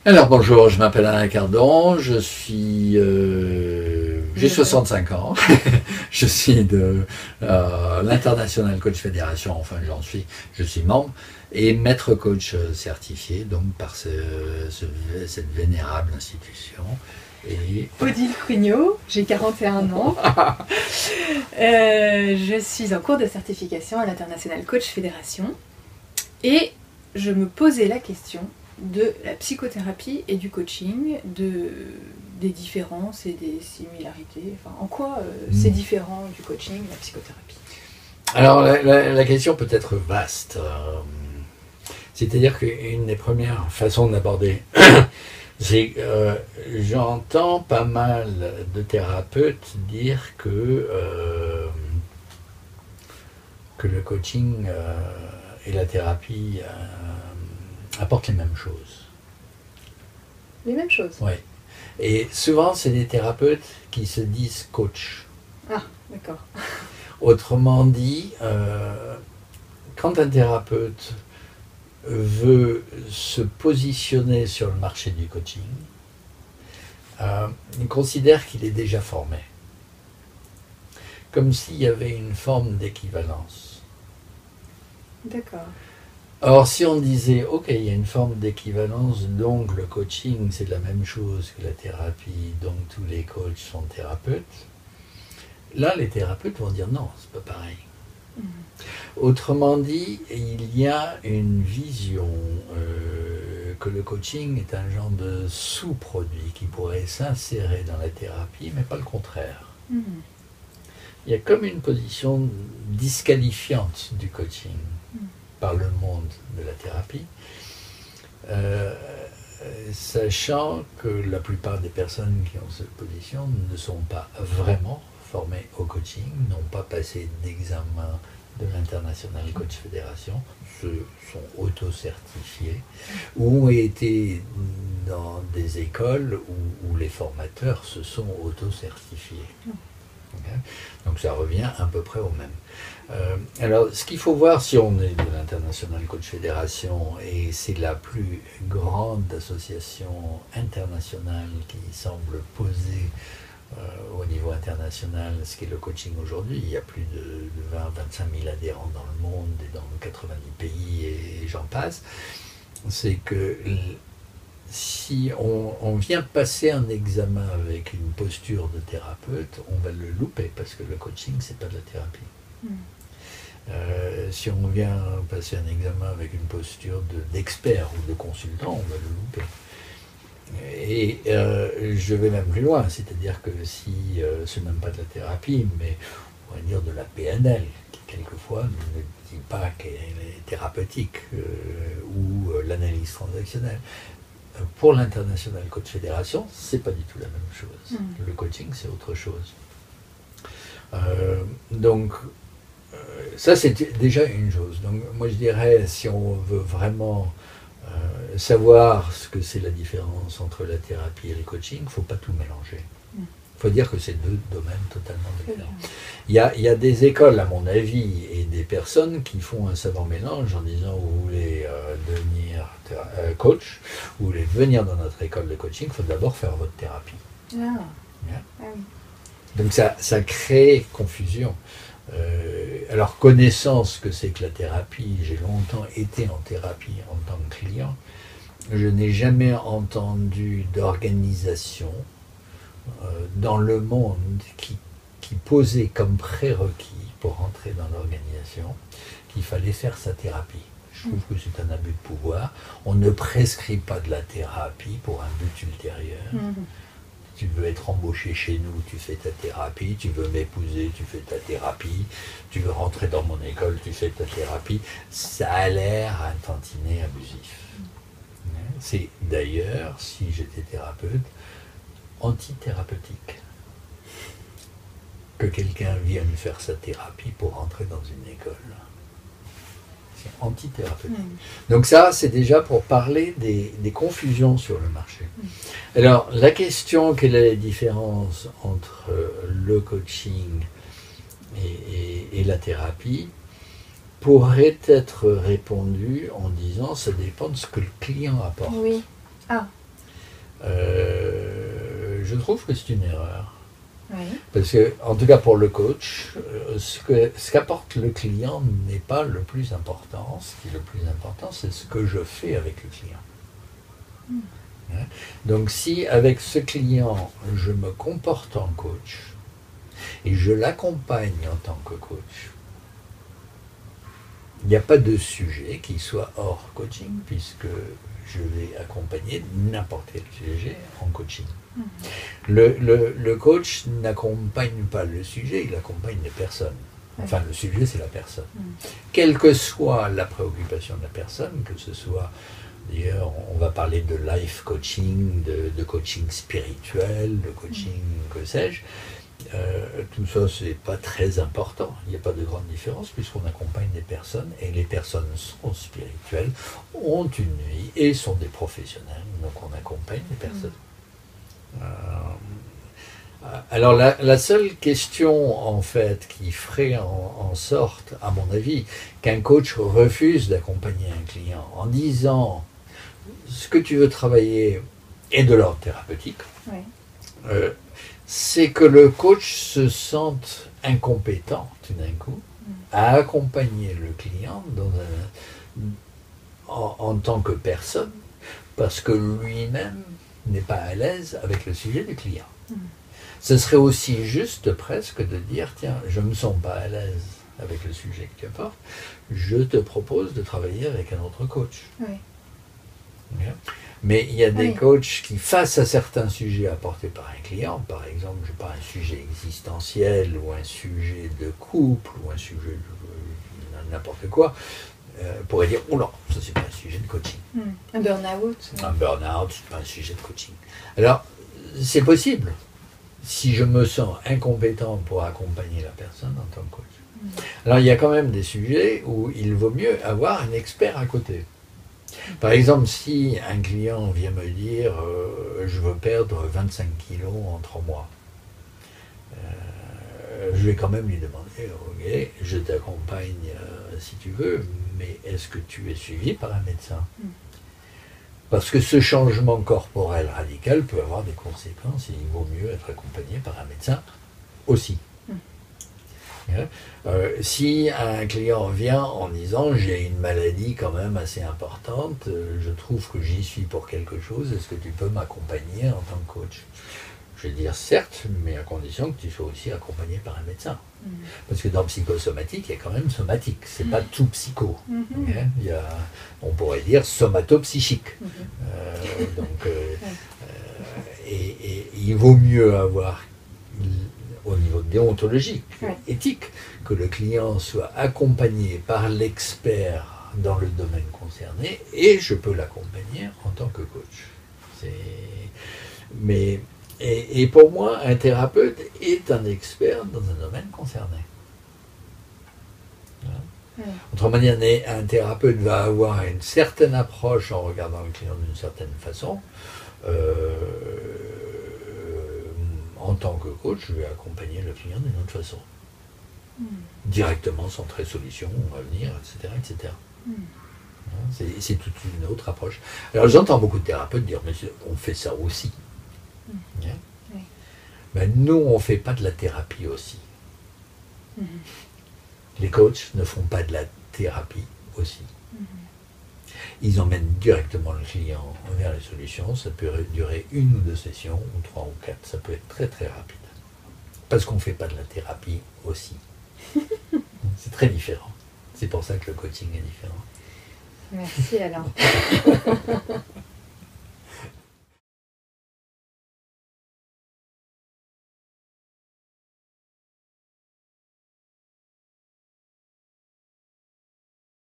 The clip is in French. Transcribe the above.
Alors bonjour, je m'appelle Alain Cardon, j'ai 65 ans, je suis de l'International Coach Fédération, enfin je suis membre et maître coach certifié donc par cette vénérable institution. Et... Odile Prugnot, j'ai 41 ans. Je suis en cours de certification à l'International Coach Fédération et je me posais la question de la psychothérapie et du coaching, des différences et des similarités. Enfin, en quoi c'est différent du coaching et de la psychothérapie? Alors la question peut être vaste. C'est-à-dire qu'une des premières façons d'aborder, c'est j'entends pas mal de thérapeutes dire que le coaching et la thérapie apportent les mêmes choses. Les mêmes choses? Oui. Et souvent, c'est des thérapeutes qui se disent coach. Ah, d'accord. Autrement dit, quand un thérapeute veut se positionner sur le marché du coaching, il considère qu'il est déjà formé. Comme s'il y avait une forme d'équivalence. D'accord. Or, si on disait, ok, il y a une forme d'équivalence, donc le coaching c'est la même chose que la thérapie, donc tous les coachs sont thérapeutes, là les thérapeutes vont dire non, c'est pas pareil. Autrement dit, il y a une vision que le coaching est un genre de sous-produit qui pourrait s'insérer dans la thérapie, mais pas le contraire. Il y a comme une position disqualifiante du coaching par le monde de la thérapie, sachant que la plupart des personnes qui ont cette position ne sont pas vraiment formées au coaching, n'ont pas passé d'examen de l'International Coach Fédération, se sont auto-certifiés, ou ont été dans des écoles où les formateurs se sont auto-certifiés. Okay. Donc ça revient à peu près au même. Alors ce qu'il faut voir, si on est de l'International Coach Fédération, et c'est la plus grande association internationale qui semble poser au niveau international ce qu'est le coaching aujourd'hui, il y a plus de 20-25 000 adhérents dans le monde et dans 90 pays et j'en passe, c'est que si on vient passer un examen avec une posture de thérapeute, on va le louper parce que le coaching, c'est pas de la thérapie. Si on vient passer un examen avec une posture d'expert ou de consultant, on va le louper. Et je vais même plus loin, c'est-à-dire que si c'est même pas de la thérapie, mais on va dire de la PNL, qui quelquefois ne dit pas qu'elle est thérapeutique, ou l'analyse transactionnelle. Pour l'International Coach Fédération, c'est pas du tout la même chose. Le coaching, c'est autre chose. Donc, ça, c'est déjà une chose. Donc, moi, je dirais, si on veut vraiment savoir ce que c'est la différence entre la thérapie et le coaching, il ne faut pas tout mélanger. Il faut dire que c'est deux domaines totalement différents. Il y a des écoles, à mon avis, et des personnes qui font un savant mélange en disant vous voulez devenir coach, vous voulez venir dans notre école de coaching, il faut d'abord faire votre thérapie. Ah. Yeah. Ah oui. Donc ça crée confusion. Alors connaissant ce que c'est que la thérapie, j'ai longtemps été en thérapie en tant que client, je n'ai jamais entendu d'organisation dans le monde qui posait comme prérequis pour entrer dans l'organisation qu'il fallait faire sa thérapie. Je trouve que c'est un abus de pouvoir. On ne prescrit pas de la thérapie pour un but ultérieur. Tu veux être embauché chez nous, tu fais ta thérapie. Tu veux m'épouser, tu fais ta thérapie. Tu veux rentrer dans mon école, tu fais ta thérapie. Ça a l'air un tantinet abusif. C'est d'ailleurs, si j'étais thérapeute, antithérapeutique que quelqu'un vienne faire sa thérapie pour rentrer dans une école. C'est antithérapeutique. Donc ça, c'est déjà pour parler des confusions sur le marché. Alors, la question, quelle est la différence entre le coaching et la thérapie, pourrait être répondue en disant ça dépend de ce que le client apporte. Oui. Ah, Je trouve que c'est une erreur. Oui. Parce que, en tout cas pour le coach, ce qu'apporte le client n'est pas le plus important. Ce qui est le plus important, c'est ce que je fais avec le client. Hein? Donc si avec ce client, je me comporte en coach et je l'accompagne en tant que coach, il n'y a pas de sujet qui soit hors coaching, puisque je vais accompagner n'importe quel sujet en coaching. Le coach n'accompagne pas le sujet, il accompagne les personnes. Enfin, le sujet, c'est la personne. Quelle que soit la préoccupation de la personne, que ce soit, d'ailleurs, on va parler de life coaching, de coaching spirituel, de coaching, que sais-je, tout ça, c'est pas très important. Il n'y a pas de grande différence puisqu'on accompagne des personnes et les personnes sont spirituelles, ont une vie et sont des professionnels. Donc on accompagne les personnes. Alors la seule question en fait qui ferait en sorte, à mon avis, qu'un coach refuse d'accompagner un client en disant ce que tu veux travailler est de l'ordre thérapeutique, c'est que le coach se sente incompétent tout d'un coup à accompagner le client en tant que personne parce que lui-même n'est pas à l'aise avec le sujet du client. Ce serait aussi juste presque de dire tiens, je ne me sens pas à l'aise avec le sujet que tu apportes, je te propose de travailler avec un autre coach. Mais il y a des coachs qui, face à certains sujets apportés par un client, par exemple, je sais pas, un sujet existentiel ou un sujet de couple ou un sujet de n'importe quoi, pourraient dire oh non, ça c'est pas un sujet de coaching. Un burn-out. Un burn-out, c'est pas un sujet de coaching. Alors, c'est possible si je me sens incompétent pour accompagner la personne en tant que coach. Alors, il y a quand même des sujets où il vaut mieux avoir un expert à côté. Par exemple, si un client vient me dire je veux perdre 25 kilos en 3 mois, je vais quand même lui demander ok, je t'accompagne si tu veux, mais est-ce que tu es suivi par un médecin? Parce que ce changement corporel radical peut avoir des conséquences et il vaut mieux être accompagné par un médecin aussi. Si un client vient en disant j'ai une maladie quand même assez importante, je trouve que j'y suis pour quelque chose, est-ce que tu peux m'accompagner en tant que coach? Je vais dire certes, mais à condition que tu sois aussi accompagné par un médecin. Parce que dans psychosomatique, il y a quand même somatique, c'est pas tout psycho. Il y a, on pourrait dire somatopsychique. Et il vaut mieux avoir au niveau déontologique, éthique, que le client soit accompagné par l'expert dans le domaine concerné et je peux l'accompagner en tant que coach. Et pour moi, un thérapeute est un expert dans un domaine concerné. Autrement dit, un thérapeute va avoir une certaine approche en regardant le client d'une certaine façon. En tant que coach, je vais accompagner le client d'une autre façon. Directement, centré solution, avenir, etc. etc. C'est toute une autre approche. Alors j'entends beaucoup de thérapeutes dire, mais on fait ça aussi. Ben, nous, on ne fait pas de la thérapie aussi. Les coachs ne font pas de la thérapie aussi. Ils emmènent directement le client vers les solutions. Ça peut durer 1 ou 2 sessions, ou 3 ou 4. Ça peut être très très rapide. Parce qu'on ne fait pas de la thérapie aussi. C'est très différent. C'est pour ça que le coaching est différent. Merci Alain.